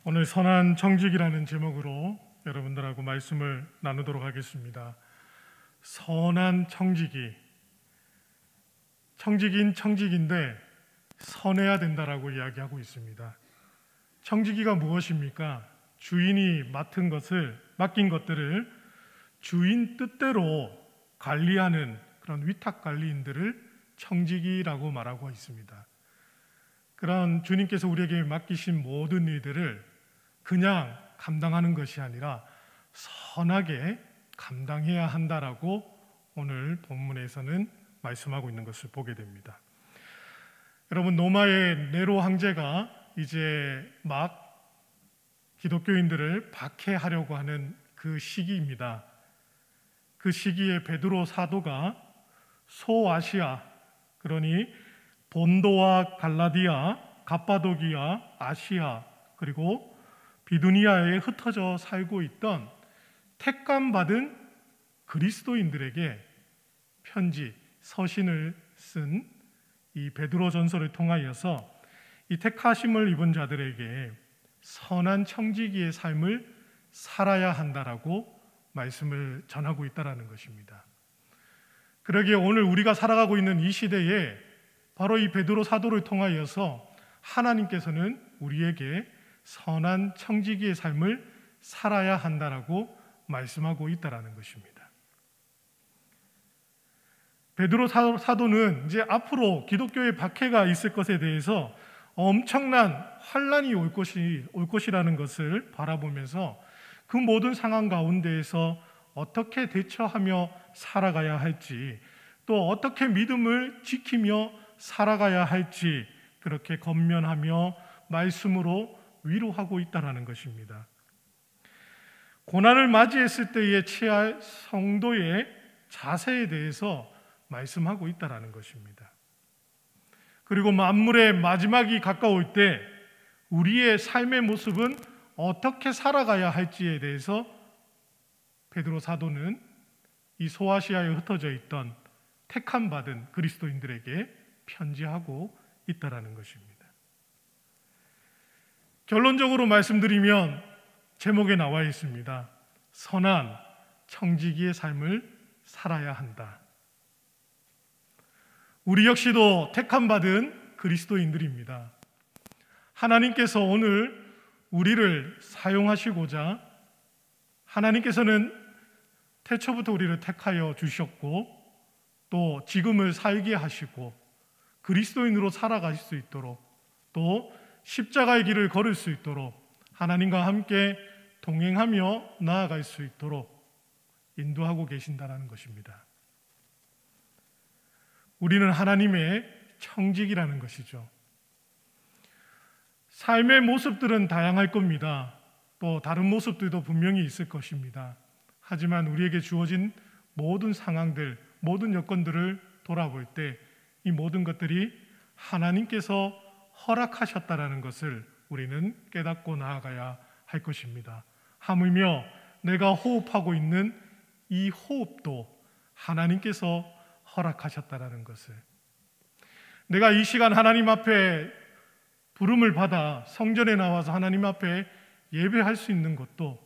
오늘 선한 청직이라는 제목으로 여러분들하고 말씀을 나누도록 하겠습니다. 선한 청직이, 청직인 청직인데 선해야 된다라고 이야기하고 있습니다. 청지기가 무엇입니까? 주인이 맡긴 것들을 주인 뜻대로 관리하는 그런 위탁 관리인들을 청지기라고 말하고 있습니다. 그런 주님께서 우리에게 맡기신 모든 일들을 그냥 감당하는 것이 아니라 선하게 감당해야 한다라고 오늘 본문에서는 말씀하고 있는 것을 보게 됩니다. 여러분, 로마의 네로 황제가 이제 막 기독교인들을 박해하려고 하는 그 시기입니다. 그 시기에 베드로 사도가 소아시아, 그러니 본도와 갈라디아, 갑바도기아, 아시아, 그리고 비두니아에 흩어져 살고 있던 택감받은 그리스도인들에게 편지, 서신을 쓴 이 베드로 전서를 통하여서 이 택하심을 입은 자들에게 선한 청지기의 삶을 살아야 한다라고 말씀을 전하고 있다라는 것입니다. 그러기에 오늘 우리가 살아가고 있는 이 시대에 바로 이 베드로 사도를 통하여서 하나님께서는 우리에게 선한 청지기의 삶을 살아야 한다라고 말씀하고 있다라는 것입니다. 베드로 사도는 이제 앞으로 기독교의 박해가 있을 것에 대해서 엄청난 환란이 올 것이라는 것을 바라보면서 그 모든 상황 가운데에서 어떻게 대처하며 살아가야 할지, 또 어떻게 믿음을 지키며 살아가야 할지 그렇게 권면하며 말씀으로 위로하고 있다는 것입니다. 고난을 맞이했을 때에 취할 성도의 자세에 대해서 말씀하고 있다는 것입니다. 그리고 만물의 마지막이 가까울 때 우리의 삶의 모습은 어떻게 살아가야 할지에 대해서 베드로 사도는 이 소아시아에 흩어져 있던 택함 받은 그리스도인들에게 편지하고 있다는 것입니다. 결론적으로 말씀드리면 제목에 나와 있습니다. 선한 청지기의 삶을 살아야 한다. 우리 역시도 택함 받은 그리스도인들입니다. 하나님께서 오늘 우리를 사용하시고자 하나님께서는 태초부터 우리를 택하여 주셨고 또 지금을 살게 하시고 그리스도인으로 살아가실 수 있도록 또 십자가의 길을 걸을 수 있도록 하나님과 함께 동행하며 나아갈 수 있도록 인도하고 계신다는 것입니다. 우리는 하나님의 청직이라는 것이죠. 삶의 모습들은 다양할 겁니다. 또 다른 모습들도 분명히 있을 것입니다. 하지만 우리에게 주어진 모든 상황들, 모든 여건들을 돌아볼 때 이 모든 것들이 하나님께서 허락하셨다라는 것을 우리는 깨닫고 나아가야 할 것입니다. 하물며 내가 호흡하고 있는 이 호흡도 하나님께서 허락하셨다라는 것을, 내가 이 시간 하나님 앞에 부름을 받아 성전에 나와서 하나님 앞에 예배할 수 있는 것도,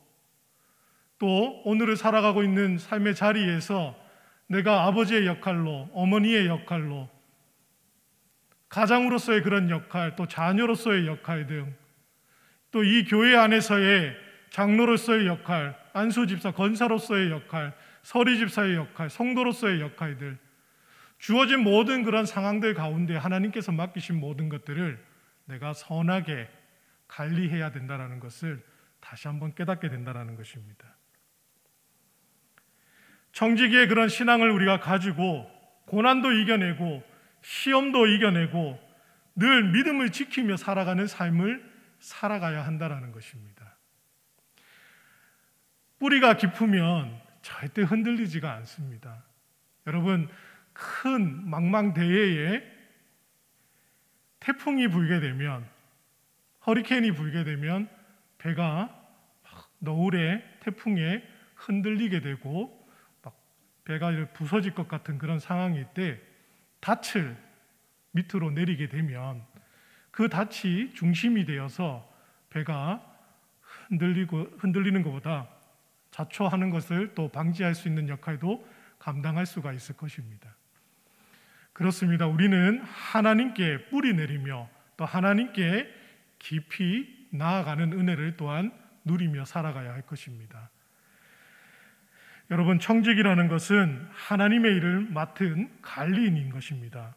또 오늘을 살아가고 있는 삶의 자리에서 내가 아버지의 역할로, 어머니의 역할로, 가장으로서의 그런 역할, 또 자녀로서의 역할 등, 또 이 교회 안에서의 장로로서의 역할, 안수집사, 권사로서의 역할, 서리집사의 역할, 성도로서의 역할들, 주어진 모든 그런 상황들 가운데 하나님께서 맡기신 모든 것들을 내가 선하게 관리해야 된다는 것을 다시 한번 깨닫게 된다는 것입니다. 청지기의 그런 신앙을 우리가 가지고 고난도 이겨내고 시험도 이겨내고 늘 믿음을 지키며 살아가는 삶을 살아가야 한다는 것입니다. 뿌리가 깊으면 절대 흔들리지가 않습니다. 여러분, 큰 망망대해에 태풍이 불게 되면, 허리케인이 불게 되면 배가 너울의 태풍에 흔들리게 되고 막 배가 부서질 것 같은 그런 상황일 때 닻을 밑으로 내리게 되면 그 닻이 중심이 되어서 배가 흔들리는 것보다 자초하는 것을 또 방지할 수 있는 역할도 감당할 수가 있을 것입니다. 그렇습니다. 우리는 하나님께 뿌리 내리며 또 하나님께 깊이 나아가는 은혜를 또한 누리며 살아가야 할 것입니다. 여러분, 청직이라는 것은 하나님의 일을 맡은 관리인인 것입니다.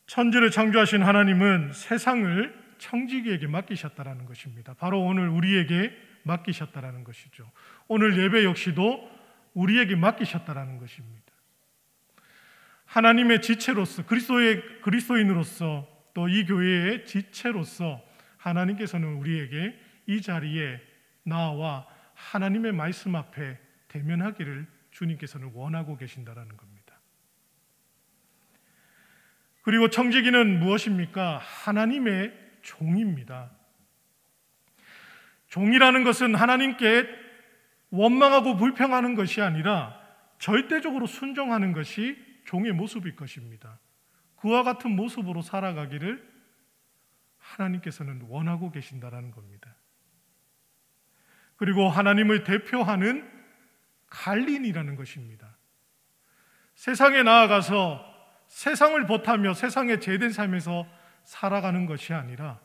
천지를 창조하신 하나님은 세상을 청지기에게 맡기셨다라는 것입니다. 바로 오늘 우리에게 맡기셨다라는 것이죠. 오늘 예배 역시도 우리에게 맡기셨다라는 것입니다. 하나님의 지체로서, 그리스도인으로서 또 이 교회의 지체로서 하나님께서는 우리에게 이 자리에 나와 하나님의 말씀 앞에 대면하기를 주님께서는 원하고 계신다라는 겁니다. 그리고 청지기는 무엇입니까? 하나님의 종입니다. 종이라는 것은 하나님께 원망하고 불평하는 것이 아니라 절대적으로 순종하는 것이 종의 모습일 것입니다. 그와 같은 모습으로 살아가기를 하나님께서는 원하고 계신다라는 겁니다. 그리고 하나님을 대표하는 관리인이라는 것입니다. 세상에 나아가서 세상을 보타며 세상에 제된 삶에서 살아가는 것이 아니라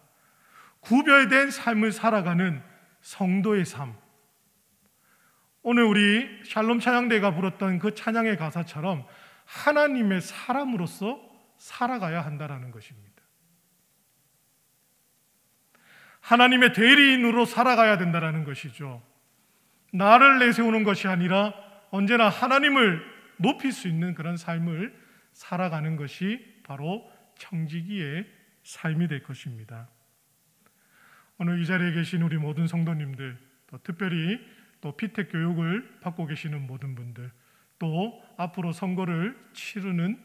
구별된 삶을 살아가는 성도의 삶. 오늘 우리 샬롬 찬양대가 불렀던 그 찬양의 가사처럼 하나님의 사람으로서 살아가야 한다는 것입니다. 하나님의 대리인으로 살아가야 된다는 것이죠. 나를 내세우는 것이 아니라 언제나 하나님을 높일 수 있는 그런 삶을 살아가는 것이 바로 청지기의 삶이 될 것입니다. 오늘 이 자리에 계신 우리 모든 성도님들, 또 특별히 또 피택 교육을 받고 계시는 모든 분들, 또 앞으로 선거를 치르는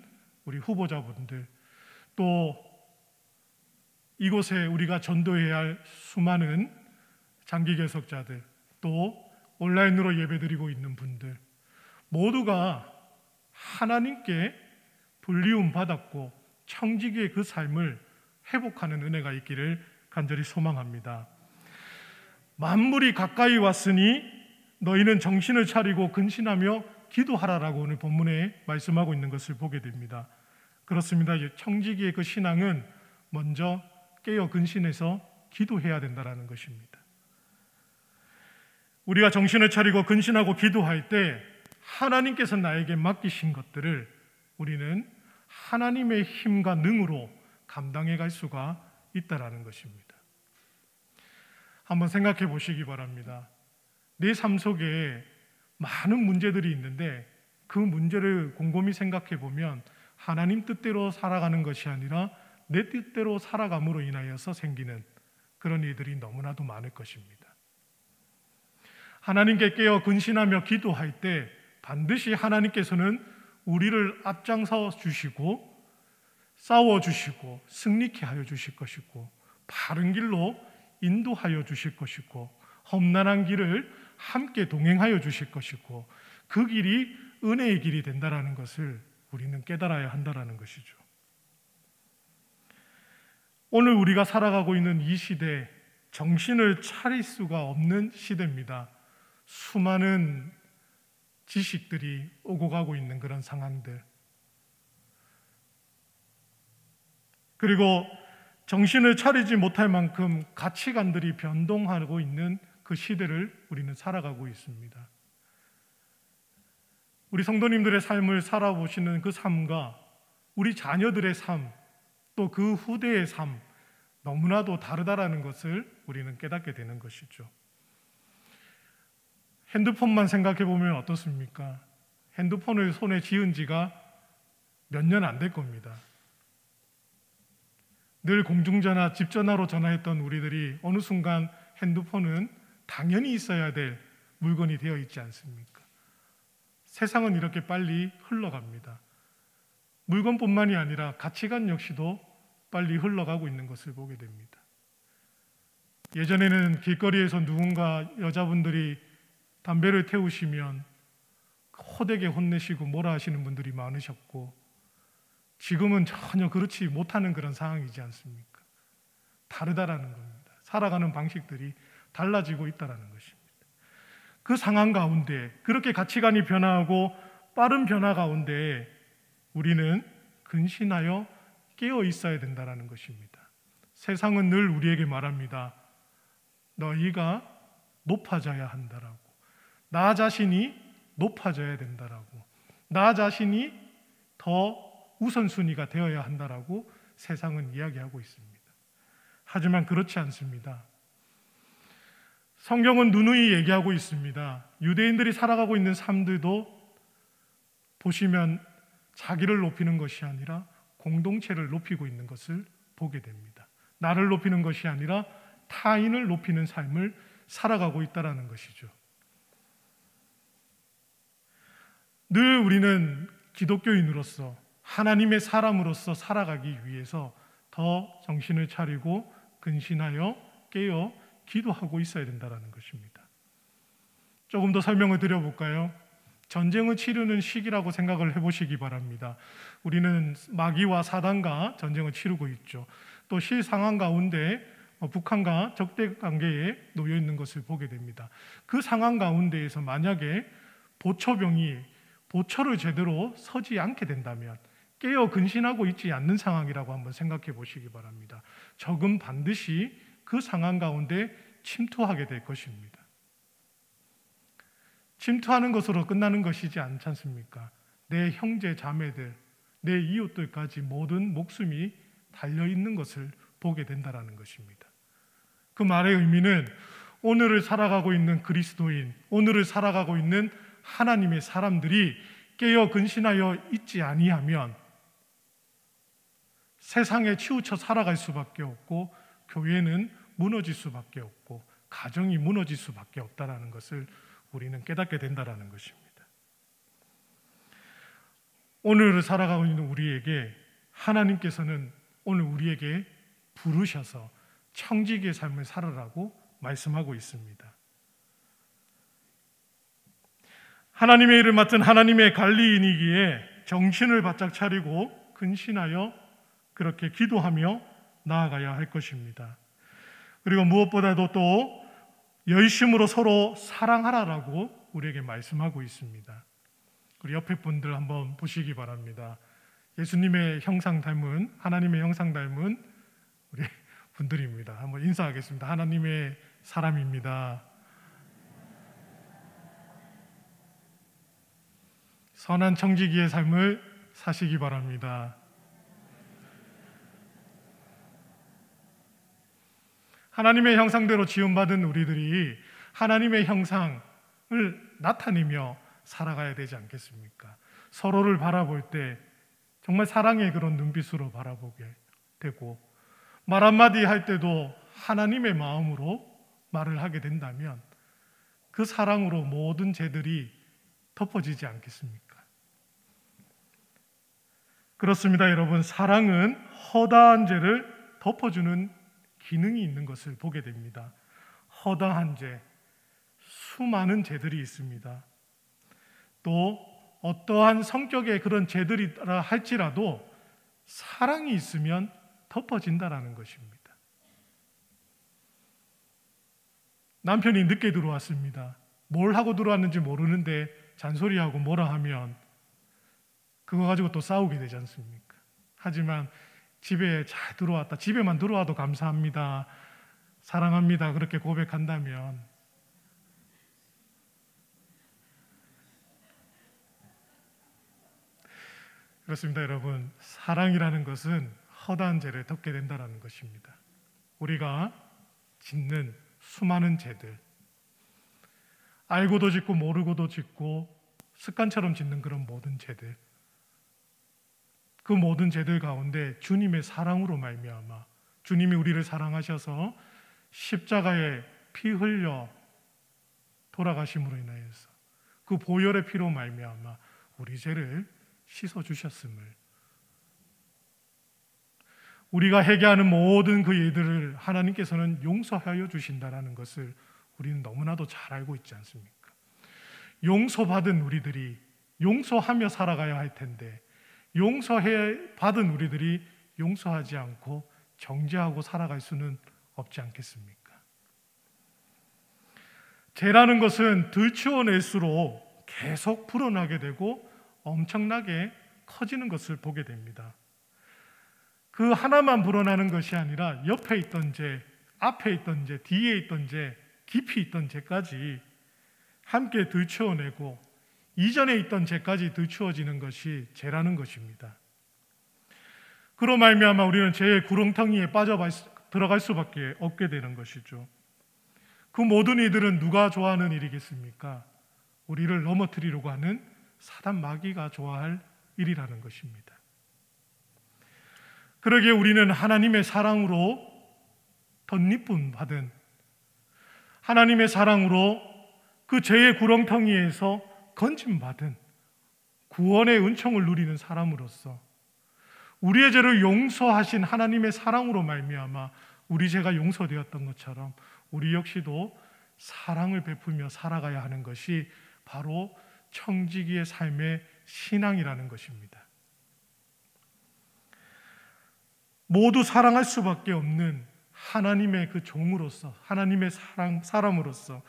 우리 후보자분들, 또 이곳에 우리가 전도해야 할 수많은 장기 개석자들, 또 온라인으로 예배드리고 있는 분들 모두가 하나님께 불리움 받았고 청지기의 그 삶을 회복하는 은혜가 있기를 간절히 소망합니다. 만물이 가까이 왔으니 너희는 정신을 차리고 근신하며 기도하라라고 오늘 본문에 말씀하고 있는 것을 보게 됩니다. 그렇습니다. 청지기의 그 신앙은 먼저 깨어 근신해서 기도해야 된다는 것입니다. 우리가 정신을 차리고 근신하고 기도할 때 하나님께서 나에게 맡기신 것들을 우리는 하나님의 힘과 능으로 감당해 갈 수가 있다라는 것입니다. 한번 생각해 보시기 바랍니다. 내 삶 속에 많은 문제들이 있는데 그 문제를 곰곰이 생각해 보면 하나님 뜻대로 살아가는 것이 아니라 내 뜻대로 살아감으로 인하여서 생기는 그런 일들이 너무나도 많을 것입니다. 하나님께 깨어 근신하며 기도할 때 반드시 하나님께서는 우리를 앞장서 주시고 싸워 주시고 승리케 하여 주실 것이고 바른 길로 인도하여 주실 것이고 험난한 길을 함께 동행하여 주실 것이고 그 길이 은혜의 길이 된다라는 것을 우리는 깨달아야 한다라는 것이죠. 오늘 우리가 살아가고 있는 이 시대, 정신을 차릴 수가 없는 시대입니다. 수많은 지식들이 오고 가고 있는 그런 상황들, 그리고 정신을 차리지 못할 만큼 가치관들이 변동하고 있는 그 시대를 우리는 살아가고 있습니다. 우리 성도님들의 삶을 살아보시는 그 삶과 우리 자녀들의 삶, 또 그 후대의 삶, 너무나도 다르다라는 것을 우리는 깨닫게 되는 것이죠. 핸드폰만 생각해 보면 어떻습니까? 핸드폰을 손에 쥐은 지가 몇 년 안 될 겁니다. 늘 공중전화, 집전화로 전화했던 우리들이 어느 순간 핸드폰은 당연히 있어야 될 물건이 되어 있지 않습니까? 세상은 이렇게 빨리 흘러갑니다. 물건뿐만이 아니라 가치관 역시도 빨리 흘러가고 있는 것을 보게 됩니다. 예전에는 길거리에서 누군가 여자분들이 담배를 태우시면 호되게 혼내시고 뭐라 하시는 분들이 많으셨고 지금은 전혀 그렇지 못하는 그런 상황이지 않습니까? 다르다라는 겁니다. 살아가는 방식들이 달라지고 있다는 것입니다. 그 상황 가운데 그렇게 가치관이 변화하고 빠른 변화 가운데 우리는 근신하여 깨어 있어야 된다는 것입니다. 세상은 늘 우리에게 말합니다. 너희가 높아져야 한다라고. 나 자신이 높아져야 된다라고. 나 자신이 더 우선순위가 되어야 한다라고 세상은 이야기하고 있습니다. 하지만 그렇지 않습니다. 성경은 누누이 얘기하고 있습니다. 유대인들이 살아가고 있는 삶들도 보시면 자기를 높이는 것이 아니라 공동체를 높이고 있는 것을 보게 됩니다. 나를 높이는 것이 아니라 타인을 높이는 삶을 살아가고 있다는 것이죠. 늘 우리는 기독교인으로서 하나님의 사람으로서 살아가기 위해서 더 정신을 차리고 근신하여 깨어 기도하고 있어야 된다는 것입니다. 조금 더 설명을 드려볼까요? 전쟁을 치르는 시기라고 생각을 해보시기 바랍니다. 우리는 마귀와 사단과 전쟁을 치르고 있죠. 또 실상황 가운데 북한과 적대 관계에 놓여 있는 것을 보게 됩니다. 그 상황 가운데에서 만약에 보초병이 보초를 제대로 서지 않게 된다면, 깨어 근신하고 있지 않는 상황이라고 한번 생각해 보시기 바랍니다. 적은 반드시 그 상황 가운데 침투하게 될 것입니다. 침투하는 것으로 끝나는 것이지 않지 않습니까? 내 형제 자매들, 내 이웃들까지 모든 목숨이 달려있는 것을 보게 된다는 것입니다. 그 말의 의미는 오늘을 살아가고 있는 그리스도인, 오늘을 살아가고 있는 하나님의 사람들이 깨어 근신하여 있지 아니하면 세상에 치우쳐 살아갈 수밖에 없고 교회는 무너질 수밖에 없고 가정이 무너질 수밖에 없다는 것을 우리는 깨닫게 된다는 것입니다. 오늘을 살아가고 있는 우리에게 하나님께서는 오늘 우리에게 부르셔서 청지기의 삶을 살아라고 말씀하고 있습니다. 하나님의 일을 맡은 하나님의 관리인이기에 정신을 바짝 차리고 근신하여 그렇게 기도하며 나아가야 할 것입니다. 그리고 무엇보다도 또 열심으로 서로 사랑하라라고 우리에게 말씀하고 있습니다. 우리 옆에 분들 한번 보시기 바랍니다. 예수님의 형상 닮은, 하나님의 형상 닮은 우리 분들입니다. 한번 인사하겠습니다. 하나님의 사람입니다. 선한 청지기의 삶을 사시기 바랍니다. 하나님의 형상대로 지음받은 우리들이 하나님의 형상을 나타내며 살아가야 되지 않겠습니까? 서로를 바라볼 때 정말 사랑의 그런 눈빛으로 바라보게 되고, 말 한마디 할 때도 하나님의 마음으로 말을 하게 된다면 그 사랑으로 모든 죄들이 덮어지지 않겠습니까? 그렇습니다, 여러분. 사랑은 허다한 죄를 덮어주는 기능이 있는 것을 보게 됩니다. 허다한 죄, 수많은 죄들이 있습니다. 또 어떠한 성격의 그런 죄들이라 할지라도 사랑이 있으면 덮어진다라는 것입니다. 남편이 늦게 들어왔습니다. 뭘 하고 들어왔는지 모르는데 잔소리하고 뭐라 하면 그거 가지고 또 싸우게 되지 않습니까? 하지만 집에 잘 들어왔다, 집에만 들어와도 감사합니다, 사랑합니다, 그렇게 고백한다면 그렇습니다, 여러분. 사랑이라는 것은 허다한 죄를 덮게 된다는 것입니다. 우리가 짓는 수많은 죄들, 알고도 짓고 모르고도 짓고 습관처럼 짓는 그런 모든 죄들, 그 모든 죄들 가운데 주님의 사랑으로 말미암아, 주님이 우리를 사랑하셔서 십자가에 피 흘려 돌아가심으로 인하여서 그 보혈의 피로 말미암아 우리 죄를 씻어주셨음을, 우리가 회개하는 모든 그 일들을 하나님께서는 용서하여 주신다라는 것을 우리는 너무나도 잘 알고 있지 않습니까? 용서받은 우리들이 용서하며 살아가야 할 텐데, 용서해 받은 우리들이 용서하지 않고 정죄하고 살아갈 수는 없지 않겠습니까? 죄라는 것은 들추어낼수록 계속 불어나게 되고 엄청나게 커지는 것을 보게 됩니다. 그 하나만 불어나는 것이 아니라 옆에 있던 죄, 앞에 있던 죄, 뒤에 있던 죄, 깊이 있던 죄까지 함께 들추어내고 이전에 있던 죄까지 들추어지는 것이 죄라는 것입니다. 그로 말미암아 우리는 죄의 구렁텅이에 빠져 들어갈 수밖에 없게 되는 것이죠. 그 모든 이들은 누가 좋아하는 일이겠습니까? 우리를 넘어뜨리려고 하는 사단 마귀가 좋아할 일이라는 것입니다. 그러기에 우리는 하나님의 사랑으로 덧입음 받은, 하나님의 사랑으로 그 죄의 구렁텅이에서 건짐받은 구원의 은총을 누리는 사람으로서 우리의 죄를 용서하신 하나님의 사랑으로 말미암아 우리 죄가 용서되었던 것처럼 우리 역시도 사랑을 베풀며 살아가야 하는 것이 바로 청지기의 삶의 신앙이라는 것입니다. 모두 사랑할 수밖에 없는 하나님의 그 종으로서, 하나님의 사람으로서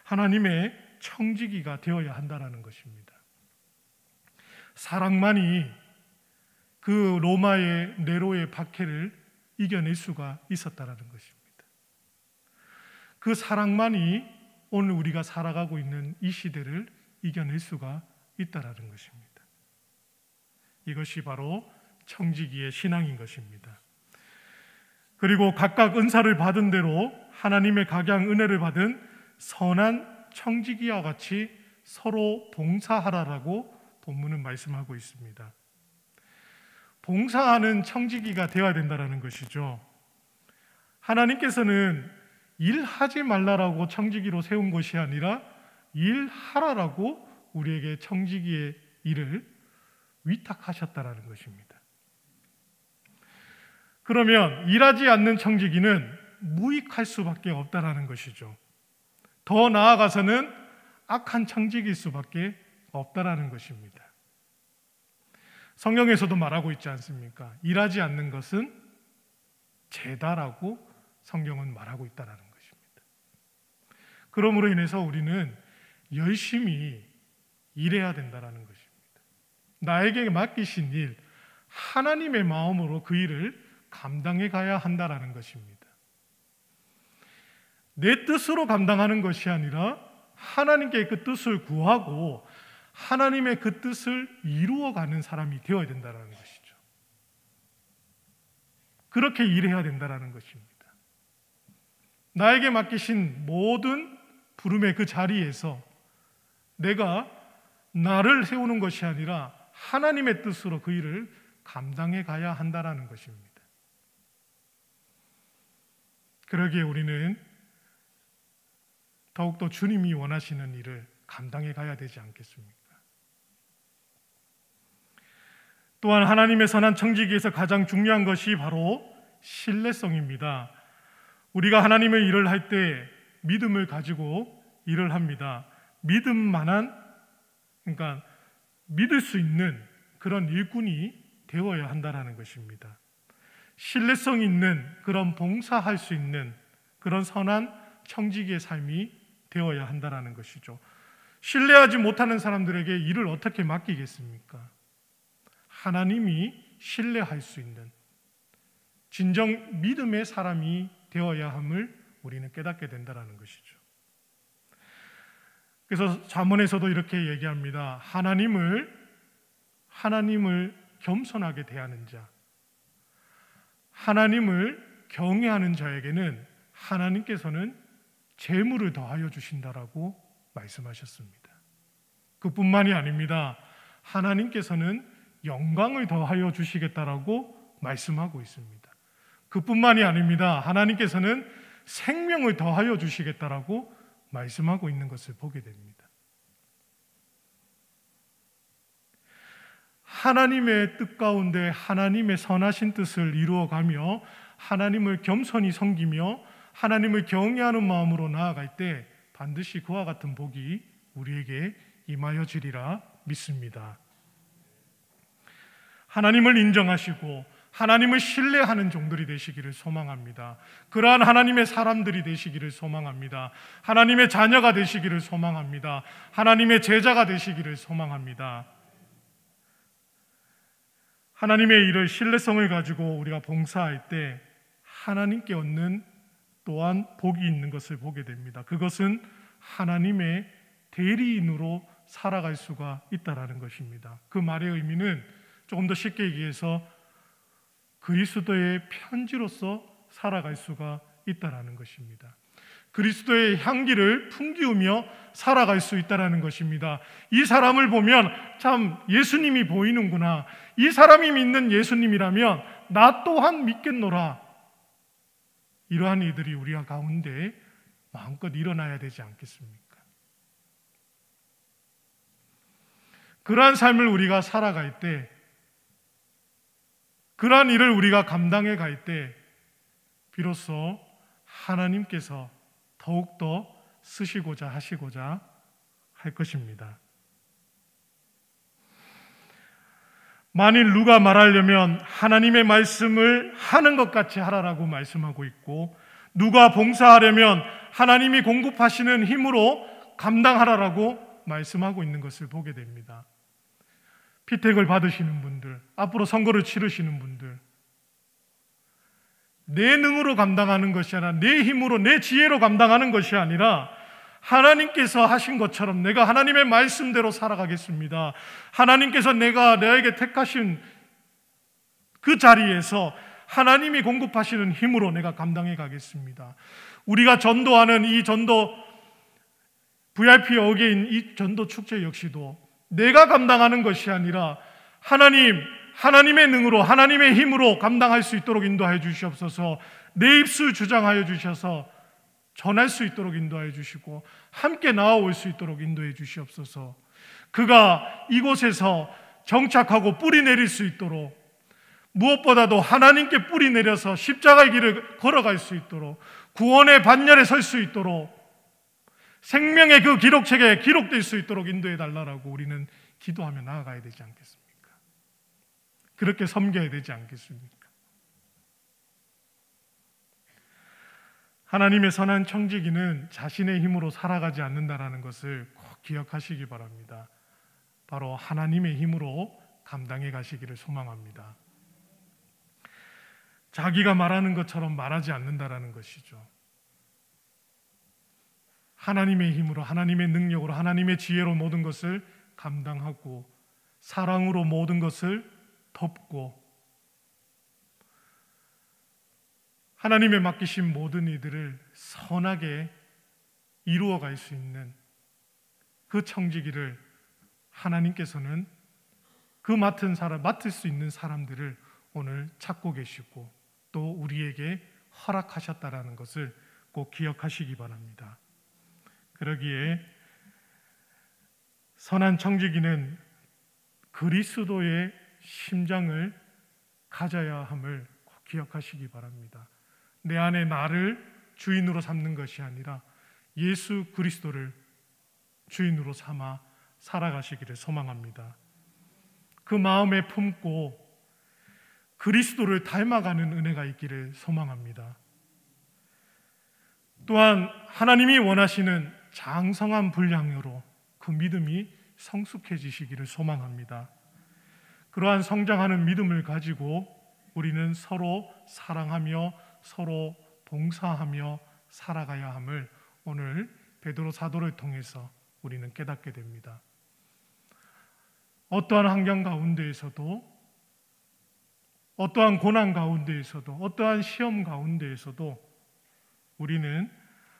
하나님의 청지기가 되어야 한다는 것입니다. 사랑만이 그 로마의 네로의 박해를 이겨낼 수가 있었다는 것입니다. 그 사랑만이 오늘 우리가 살아가고 있는 이 시대를 이겨낼 수가 있다는 것입니다. 이것이 바로 청지기의 신앙인 것입니다. 그리고 각각 은사를 받은 대로 하나님의 각양 은혜를 받은 선한 청지기와 같이 서로 봉사하라라고 본문은 말씀하고 있습니다. 봉사하는 청지기가 되어야 된다는 것이죠. 하나님께서는 일하지 말라라고 청지기로 세운 것이 아니라 일하라라고 우리에게 청지기의 일을 위탁하셨다는 것입니다. 그러면 일하지 않는 청지기는 무익할 수밖에 없다는 것이죠. 더 나아가서는 악한 청지기일 수밖에 없다는 것입니다. 성경에서도 말하고 있지 않습니까? 일하지 않는 것은 죄다라고 성경은 말하고 있다는 것입니다. 그러므로 인해서 우리는 열심히 일해야 된다는 것입니다. 나에게 맡기신 일, 하나님의 마음으로 그 일을 감당해 가야 한다는 것입니다. 내 뜻으로 감당하는 것이 아니라 하나님께 그 뜻을 구하고 하나님의 그 뜻을 이루어가는 사람이 되어야 된다는 것이죠. 그렇게 일해야 된다는 것입니다. 나에게 맡기신 모든 부름의 그 자리에서 내가 나를 세우는 것이 아니라 하나님의 뜻으로 그 일을 감당해 가야 한다는 것입니다. 그러기에 우리는 더욱더 주님이 원하시는 일을 감당해 가야 되지 않겠습니까? 또한 하나님의 선한 청지기에서 가장 중요한 것이 바로 신뢰성입니다. 우리가 하나님의 일을 할 때 믿음을 가지고 일을 합니다. 믿음만한, 그러니까 믿을 수 있는 그런 일꾼이 되어야 한다는 것입니다. 신뢰성 있는 그런 봉사할 수 있는 그런 선한 청지기의 삶이 되어야 한다는 것이죠. 신뢰하지 못하는 사람들에게 일을 어떻게 맡기겠습니까? 하나님이 신뢰할 수 있는 진정 믿음의 사람이 되어야 함을 우리는 깨닫게 된다는 것이죠. 그래서 잠언에서도 이렇게 얘기합니다. 하나님을 겸손하게 대하는 자, 하나님을 경외하는 자에게는 하나님께서는 재물을 더하여 주신다라고 말씀하셨습니다. 그뿐만이 아닙니다. 하나님께서는 영광을 더하여 주시겠다라고 말씀하고 있습니다. 그뿐만이 아닙니다. 하나님께서는 생명을 더하여 주시겠다라고 말씀하고 있는 것을 보게 됩니다. 하나님의 뜻 가운데 하나님의 선하신 뜻을 이루어가며 하나님을 겸손히 섬기며 하나님을 경외하는 마음으로 나아갈 때 반드시 그와 같은 복이 우리에게 임하여 주리라 믿습니다. 하나님을 인정하시고 하나님을 신뢰하는 종들이 되시기를 소망합니다. 그러한 하나님의 사람들이 되시기를 소망합니다. 하나님의 자녀가 되시기를 소망합니다. 하나님의 제자가 되시기를 소망합니다. 하나님의 일을 신뢰성을 가지고 우리가 봉사할 때 하나님께 얻는 또한 복이 있는 것을 보게 됩니다. 그것은 하나님의 대리인으로 살아갈 수가 있다라는 것입니다. 그 말의 의미는 조금 더 쉽게 얘기해서 그리스도의 편지로서 살아갈 수가 있다라는 것입니다. 그리스도의 향기를 풍기우며 살아갈 수 있다라는 것입니다. 이 사람을 보면 참 예수님이 보이는구나. 이 사람이 믿는 예수님이라면 나 또한 믿겠노라. 이러한 이들이 우리가 가운데 마음껏 일어나야 되지 않겠습니까? 그러한 삶을 우리가 살아갈 때, 그러한 일을 우리가 감당해 갈 때 비로소 하나님께서 더욱더 쓰시고자 하시고자 할 것입니다. 만일 누가 말하려면 하나님의 말씀을 하는 것 같이 하라라고 말씀하고 있고, 누가 봉사하려면 하나님이 공급하시는 힘으로 감당하라라고 말씀하고 있는 것을 보게 됩니다. 피택을 받으시는 분들, 앞으로 선거를 치르시는 분들, 내 능으로 감당하는 것이 아니라 내 힘으로, 내 지혜로 감당하는 것이 아니라 하나님께서 하신 것처럼 내가 하나님의 말씀대로 살아가겠습니다. 하나님께서 나에게 택하신 그 자리에서 하나님이 공급하시는 힘으로 내가 감당해 가겠습니다. 우리가 전도하는 이 전도 VIP 어게인 이 전도 축제 역시도 내가 감당하는 것이 아니라 하나님의 능으로, 하나님의 힘으로 감당할 수 있도록 인도하여 주시옵소서. 내 입술 주장하여 주셔서 전할 수 있도록 인도하여 주시고 함께 나아올 수 있도록 인도해 주시옵소서. 그가 이곳에서 정착하고 뿌리 내릴 수 있도록, 무엇보다도 하나님께 뿌리 내려서 십자가의 길을 걸어갈 수 있도록, 구원의 반열에 설 수 있도록, 생명의 그 기록책에 기록될 수 있도록 인도해 달라고 우리는 기도하며 나아가야 되지 않겠습니까? 그렇게 섬겨야 되지 않겠습니까? 하나님의 선한 청지기는 자신의 힘으로 살아가지 않는다라는 것을 꼭 기억하시기 바랍니다. 바로 하나님의 힘으로 감당해 가시기를 소망합니다. 자기가 말하는 것처럼 말하지 않는다라는 것이죠. 하나님의 힘으로, 하나님의 능력으로, 하나님의 지혜로 모든 것을 감당하고 사랑으로 모든 것을 덮고 하나님의 맡기신 모든 이들을 선하게 이루어갈 수 있는 그 청지기를 하나님께서는 그 맡을 수 있는 사람들을 오늘 찾고 계시고 또 우리에게 허락하셨다라는 것을 꼭 기억하시기 바랍니다. 그러기에 선한 청지기는 그리스도의 심장을 가져야 함을 꼭 기억하시기 바랍니다. 내 안에 나를 주인으로 삼는 것이 아니라 예수 그리스도를 주인으로 삼아 살아가시기를 소망합니다. 그 마음에 품고 그리스도를 닮아가는 은혜가 있기를 소망합니다. 또한 하나님이 원하시는 장성한 분량으로 그 믿음이 성숙해지시기를 소망합니다. 그러한 성장하는 믿음을 가지고 우리는 서로 사랑하며 서로 봉사하며 살아가야 함을 오늘 베드로 사도를 통해서 우리는 깨닫게 됩니다. 어떠한 환경 가운데에서도, 어떠한 고난 가운데에서도, 어떠한 시험 가운데에서도 우리는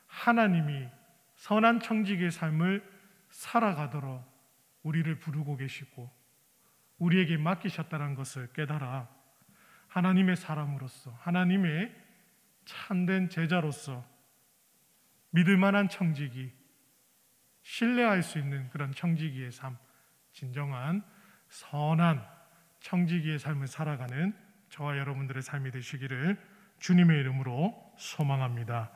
하나님이 선한 청지기의 삶을 살아가도록 우리를 부르고 계시고 우리에게 맡기셨다는 것을 깨달아 하나님의 사람으로서, 하나님의 참된 제자로서 믿을 만한 청지기, 신뢰할 수 있는 그런 청지기의 삶, 진정한 선한 청지기의 삶을 살아가는 저와 여러분들의 삶이 되시기를 주님의 이름으로 소망합니다.